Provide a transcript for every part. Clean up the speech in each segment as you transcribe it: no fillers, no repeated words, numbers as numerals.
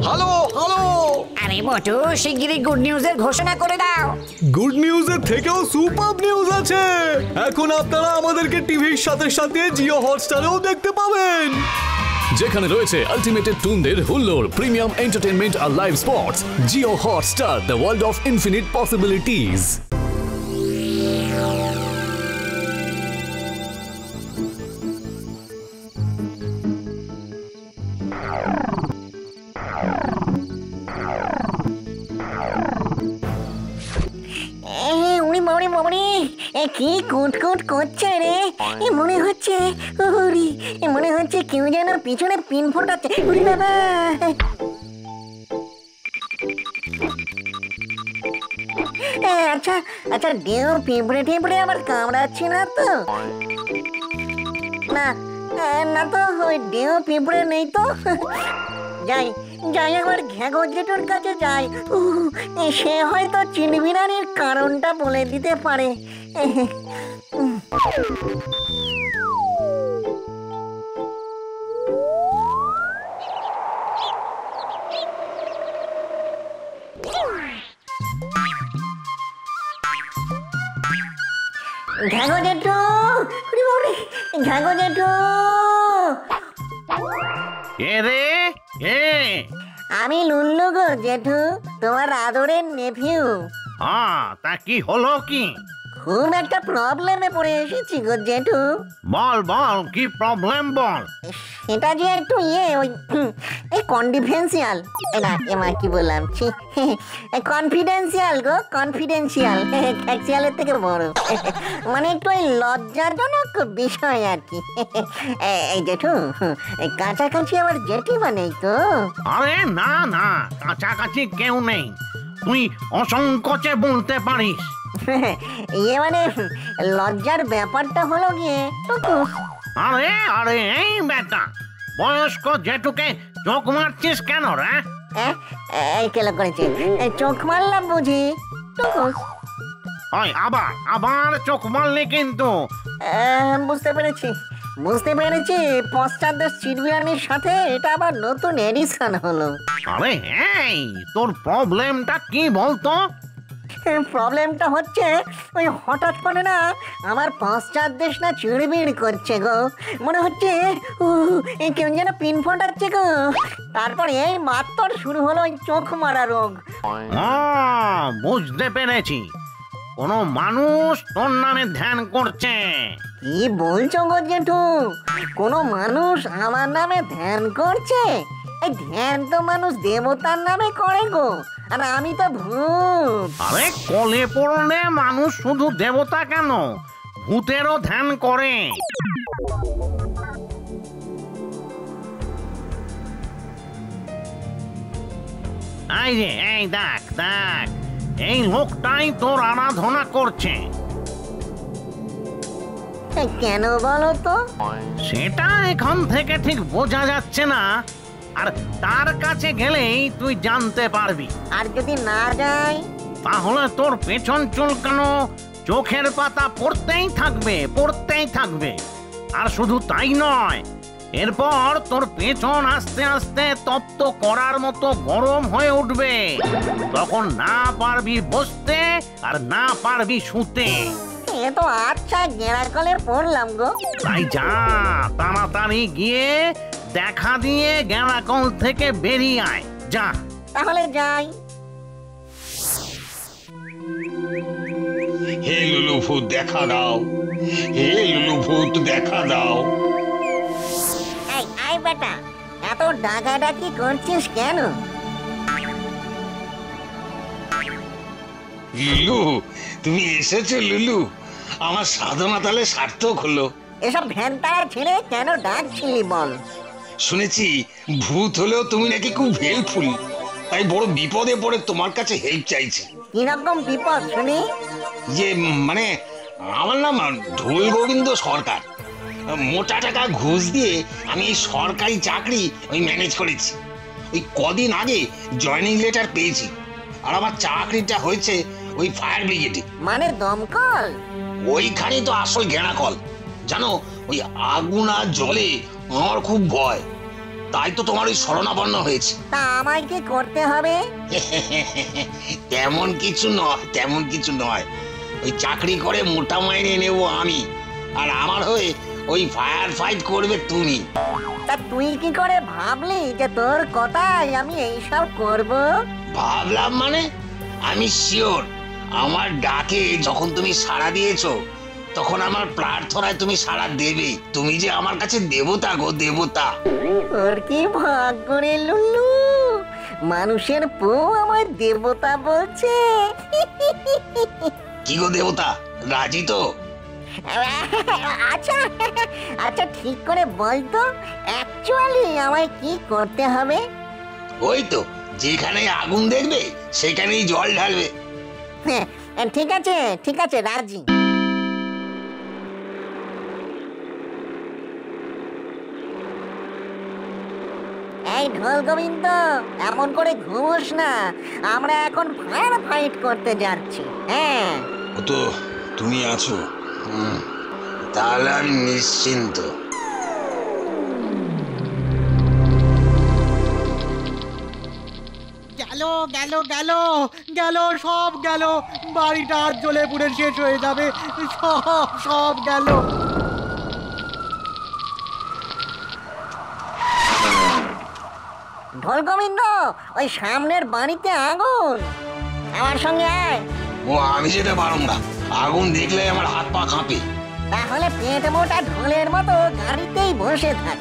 Hello hello. আরে বটু, শিগগিরই good নিউজের ঘোষণা করে দাও। গুড নিউজের থেকেও সুপার নিউজ আছে। এখন আপনারা আমাদেরকে টিভির সাথে সাথে জিও হটস্টারেও দেখতে পাবেন, যেখানে রয়েছে আলটিমেটেড টুনদের হুল্লোড়, প্রিমিয়াম এন্টারটেইনমেন্ট আর live sports. Jio Hotstar, the world of infinite possibilities. উনি বাবরি বাবরি, কি কুটকুট করছে রে। মনে হচ্ছে মনে হচ্ছে কেউ যেন পিছনে পিন ফোটাচ্ছে। উরি বাবা, আচ্ছা আচ্ছা, ডেও পিঁপড়ে টিপড়ে আবার কামড়াচ্ছে না তো? না না তো, ওই ডেও পিঁপড়ে নেই তো। যাই যাই, একবার ঘ্যাগো জেঠুর কাছে যাই। সে হয়তো চিনবিনানির কারণটা বলে দিতে পারে। ঘ্যাগো জেঠু, ঘ্যাগো জেঠু। কে রে? কে? আমি লুল্লু গো জেঠু, তোমার আদরের নেভিউ। হ্যাঁ, তা কি হলো কি? খুব একটা প্রবলেমে পড়ে এসেছি গো জেঠু। বল বল, কি প্রবলেম বল। এটা যে একটু ওই এই কনফিডেন্সিয়াল, না এমা কি বললাম, কনফিডেন্সিয়াল গো, কনফিডেন্সিয়াল, ফ্যাক্সিয়ালের থেকে বড়। মানে একটু ওই লজ্জাজনক বিষয় আর কি। এই জেঠু, কাছাকাছি আবার জেঠিমা নেই তো? আরে না না, কাছাকাছি কেউ নেই, তুই অসংকোচে বলতে পারিস। মানে লজ্জার ব্যাপারটা হলো গিয়ে। আরে আরে, এই বেটা, বয়স্ক জেঠুকে চোখ মারছিস কেন রে? এই কেলো করেছে, চোখ মারলাম বুঝি? ওই আবার আবার চোখ মারলি কিন্তু। বুঝতে পেরেছি বুঝতে পেরেছি, পশ্চাৎদেশ চিরবিরানির সাথে এটা আবার নতুন এডিশন হলো। আরে এই, তোর প্রবলেমটা কি বলতো? প্রবলেমটা হচ্ছে ওই হঠাৎ করে না আমার পশ্চাৎ দেশ না চিড়বিড় করছে গো। মনে হচ্ছে কেউ যেন পিন ফোটাচ্ছে গো। তারপর এই মাত্র শুরু হলো ওই চোখ মারা রোগ। বুঝতে পেরেছি, কোন মানুষ তোর নামে ধ্যান করছে। কি বলছো গো জেঠু? কোনো মানুষ আমার নামে ধ্যান করছে? এই ধ্যান তো মানুষ দেবতার নামে করে গো, আর আমি তো ভূত। আরে কলে পড়লে মানুষ শুধু দেবতা কেন, ভূতেরও ধ্যান করে। এই যে, এই দেখ দেখ, এই লোকটাই তোর আরাধনা করছে। কেন বলো তো? সেটা এখন থেকে ঠিক বোঝা যাচ্ছে না, আর তার কাছে গেলেই তুই জানতে পারবি। আর যদি না যাই? তাহলে তোর পেছন চুলকানো, চোখের পাতা পড়তেই থাকবে। আর শুধু তাই নয়, এরপর তোর পেছন আস্তে আস্তে তপ্ত করার মতো গরম হয়ে উঠবে। তখন না পারবি বসতে আর না পারবি শুতে। এ তো আচ্ছা গেঁড়াকলে পড়লাম গো। তাই যা, তাড়াতাড়ি গিয়ে দেখা দিয়ে গেঁড়াকল থেকে বেরিয়ে আয়, যা। তাহলে যাই। হে লুলু ভূত দেখা দাও, হে লুলু ভূত দেখা দাও। এই বেটা, এত ডাকাডাকি করছিস কেন? লুলু, তুমি এসেছো লুলু, আমার সাধনা তাহলে সার্থক হলো। এসব ভ্যানটার ছেলে কেন ডাকছিলি বল? শুনেছি ভূত হলেও তুমি নাকি খুব হেল্পফুল, তাই বড় বিপদে পড়ে তোমার কাছে হেল্প চাইছি। কিরকম বিপদ শুনি? যে মানে আমার নাম ঢোল গোবিন্দ সরকার। মোটা টাকা ঘুষ দিয়ে আমি এই সরকারি চাকরি ম্যানেজ করেছি। ওই কদিন আগে জয়েনিং লেটার পেয়েছি, আর আমার চাকরিটা হয়েছে ওই ফায়ার ব্রিগেডে। মানে দমকল? ওইখানেই তো আসল ঘেরাকল। জানো, ওই আগুন আর জলে আমার খুব ভয়। তাই তো তোমার ওই শরণাপন্ন হয়েছে। তা আমায় কি করতে হবে? তেমন কিছু নয়। ওই চাকরি করে মোটা মাইনে নেব আমি, আর আমার হয়ে ওই ফায়ার ফাইট করবে তুমি। তা তুই কি করে ভাবলি যে তোর কথাই আমি এইসব করব? ভাবলাম মানে, আমি শিওর আমার ডাকে যখন তুমি সাড়া দিয়েছো তখন আমার প্রার্থনায় তুমি সাড়া দেবে। তুমি যে আমার কাছে দেবতা গো, দেবতা। তোর কি ভাগ্য রে লুল্লু, মানুষের বউ আমার দেবতা বলছে। কি গো দেবতা, রাজি তো? আচ্ছা আচ্ছা, ঠিক করে বল তো অ্যাকচুয়ালি আমায় কি করতে হবে? ওই তো, যেখানে আগুন দেখবে সেখানেই জল ঢালবে। হ্যাঁ, ঠিক আছে রাজি। এই ঢোল গোবিন্দ, এমন করে ঘুমোস না, আমরা এখন ফায়ার ফাইট করতে যাচ্ছি। হ্যাঁ, ও তো তুমি আছো, তাহলে আমি নিশ্চিন্ত। গেল সব গেল, বাড়িটা জ্বলে পুড়ে শেষ হয়ে যাবে, সব গেল। ঢোল গোবিন্দ, ওই সামনের বাড়িতে আগুন, আমার সঙ্গে আয়। ও আমি যেতে পারব না, আগুন দেখলে আমার হাত পা কাঁপে। তাহলে পেট মোটা ঢোলের মতো গাড়িতেই বসে থাক।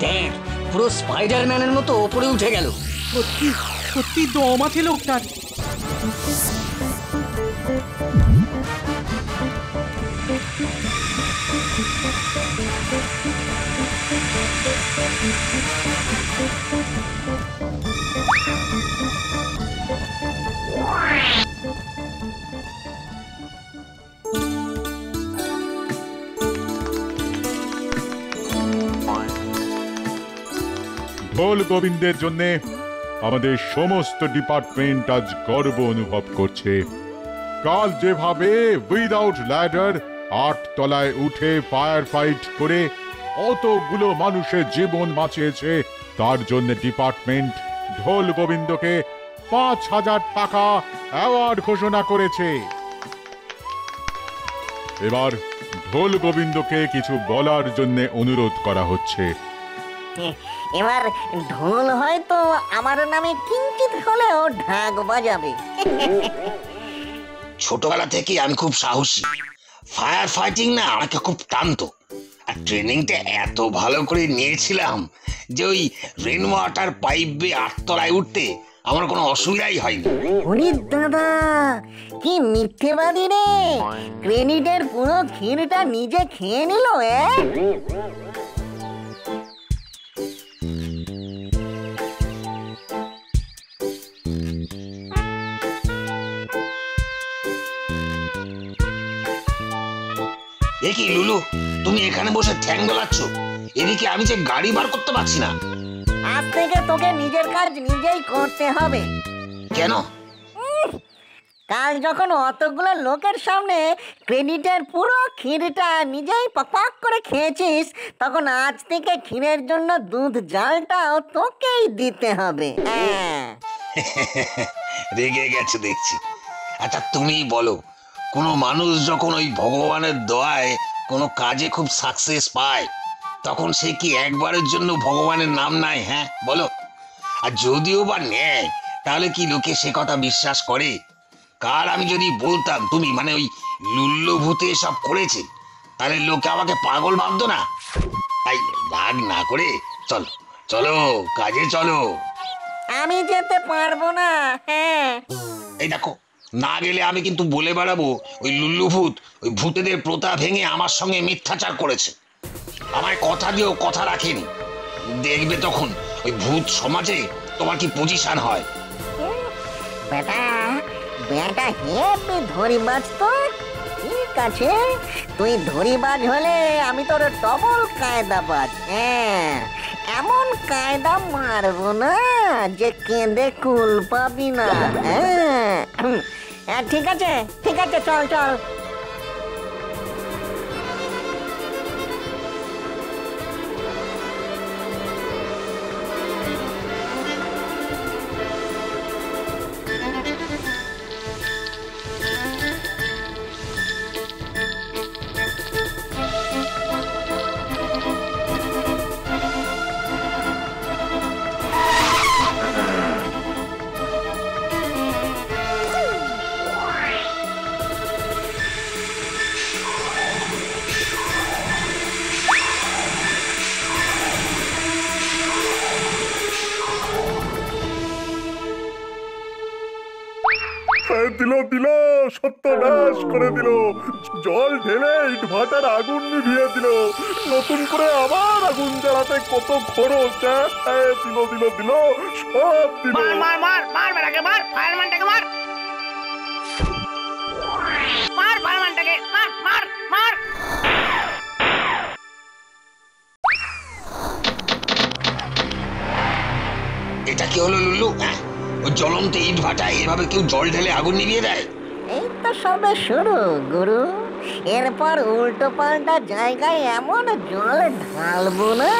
দেখ পুরো স্পাইডারম্যানের মতো ওপরে উঠে গেল। সত্যি দম আছে লোকটার। ঢোল গোবিন্দের জন্য আমাদের সমস্ত ডিপার্টমেন্ট আজ গর্ব অনুভব করছে। কাল যেভাবে উইদাউট ল্যাডার 8 তলায় উঠে ফায়ার ফাইট করে অতগুলো মানুষের জীবন বাঁচিয়েছে, তার জন্য ডিপার্টমেন্ট ঢোল গোবিন্দকে 5000 টাকা অ্যাওয়ার্ড ঘোষণা করেছে। এবার ঢোল গোবিন্দকে কিছু বলার জন্য অনুরোধ করা হচ্ছে। এবার ঢোল হয়তো আমার নামে কিঞ্চিত হলেও ঢাক বাজাবে। ছোটবেলা থেকে আমি খুব সাহসী, ফায়ার ফাইটিং না আমাকে খুব টানতো, আর ট্রেনিংটা এত ভালো করে নিয়েছিলাম যে ওই রেন ওয়াটার পাইপ বেয়ে 8 তলায় উঠতে আমার কোনো অসুবিধাই হয়নি। ওরে দাদা, কি মিথ্যেবাদী রে, ক্রেডিটের পুরো ক্ষীরটা নিজে খেয়ে নিল। এ কি লুলু, তুমি এখানে বসে ঠ্যাং দোলাচ্ছ, এদিকে আমি যে গাড়ি বার করতে পারছি না। আজ থেকে তোকে নিজের কাজ নিজেই করতে হবে। কেন? কাল যখন অতগুলো লোকের সামনে ক্রেডিটের পুরো ক্ষীরটা নিজেই পাক করে খেয়েছিস, তখন আজ থেকে ক্ষীরের জন্য দুধ জালটাও তোকেই দিতে হবে। রেগে গেছে দেখছি। আচ্ছা তুমি বলো, কোনো মানুষ যখন ওই ভগবানের দয়ায় কোনো কাজে খুব সাকসেস পায়, তখন সে কি একবারের জন্য ভগবানের নাম নেয়? হ্যাঁ বলো। আর যদিও বা নেয়, তাহলে কি লোকে সে কথা বিশ্বাস করে? কাল আমি যদি বলতাম তুমি মানে ওই লুল্লু ভূতে সব করেছে, তাহলে লোকে আমাকে পাগল ভাবতো না? তাই রাগ না করে চলো চলো, কাজে চলো। আমি যেতে পারবো না। হ্যাঁ, এই দেখো, না গেলে আমি কিন্তু বলে বেড়াবো ওই লুল্লু ভূত ওই ভূতেদের প্রথা ভেঙে আমার সঙ্গে মিথ্যাচার করেছে, আমায় কথা দিয়েও কথা রাখেনি। দেখবে তখন ওই ভূত সমাজে তোমার কি পজিশন হয়। বেটা বেটা হেপি ধরিবাজ তো। ঠিক আছে, তুই ধরিবাজ হলে আমি তোর ডবল কায়দাবাজ। হ্যাঁ, এমন কায়দা মারবো না যে কেঁদে মারবো না যে কেঁদে কুল পাবি না। ঠিক আছে ঠিক আছে, চল চল। দিল দিল, সত্যনাশ করে দিল। জল ঢেলে ইট ভাটার আগুন নিভিয়ে দিল। নতুন করে আবার আগুন জ্বালাতে কত খরচ। দিল দিল দিল, সব দিল। মার মার মার মার বেটাকে, মার ফায়ারম্যানটাকে, মার মার ফায়ারম্যানটাকে, মার মার মার। এটা কি হলো লুল্লু? ওই জ্বলন্ত ইট ভাটায় এভাবে কেউ জল ঢেলে আগুন নিভিয়ে দেয়? এই তো সবে শুরু গুরু, এরপর উল্টো পাল্টা জায়গায় এমন জল ঢালবো না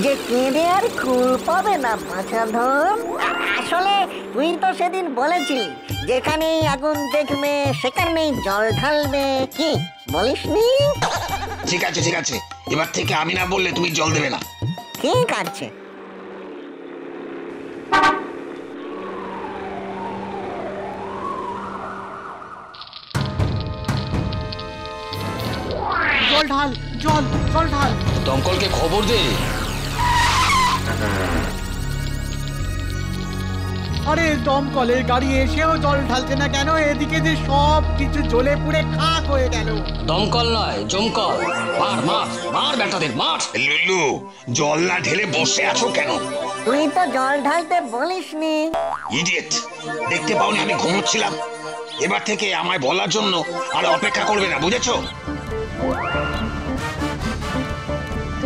যে কেঁদে আর কুল পাবে না বাছাধন। আসলে তুই তো সেদিন বলেছিলি যেখানেই আগুন দেখবে সেখানেই জল ঢালবে, কি বলিসনি? ঠিক আছে ঠিক আছে, এবার থেকে আমি না বললে তুমি জল দেবে না। ঠিক আছে। জল ঢাল, জল জল ঢাল। দমকলকে খবর দে। আরে দমকলের গাড়ি এসেও জল ঢালছে না কেন? এদিকে যে সব কিছু জ্বলে পুড়ে খাক হয়ে গেল। দমকল নয়, জমকল। মার মার মার বেটাদের, মার। লুল্লু, জল না ঢেলে বসে আছো কেন? তুই তো জল ঢালতে বলিসনি। ইডিয়েট, দেখতে পাওনি আমি ঘুমোচ্ছিলাম? এবার থেকে আমায় বলার জন্য আর অপেক্ষা করবে না, বুঝেছো?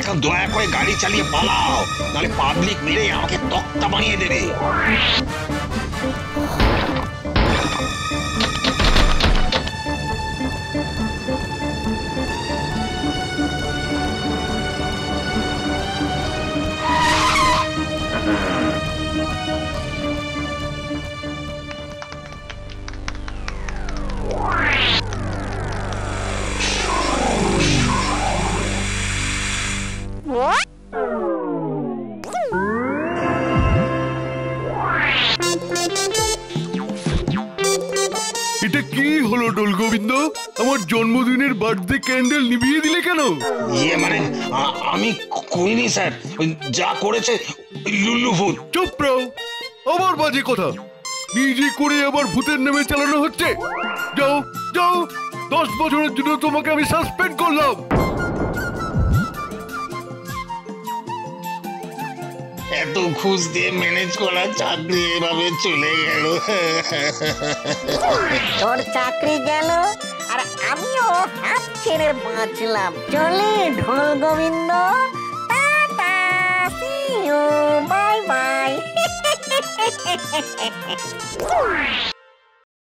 এখন দয়া করে গাড়ি চালিয়ে পালাও, নাহলে পাবলিক মিলে আমাকে তক্তা বানিয়ে দেবে। এটা কি হলো ডোল গোবিন্দ? আমার জন্মদিনের বার্থডে ক্যান্ডেল নিভিয়ে দিলে কেন? ইয়ে মানে আমি করিনি স্যার, যা করেছে লুল্লু ভূত। চুপ রাও, আবার বাজে কথা। নিজে করে আবার ভূতের নামে চালানো হচ্ছে। যাও যাও, 10 বছরের জন্য তোমাকে আমি সাসপেন্ড করলাম। এত ঘুষ দিয়ে ম্যানেজ করা চাকরি এভাবে চলে গেল। তোর চাকরি গেল আর আমিও হাত ছেড়ে বাঁচলাম। চলে ঢোল Gobinda, tata, see you, bye by.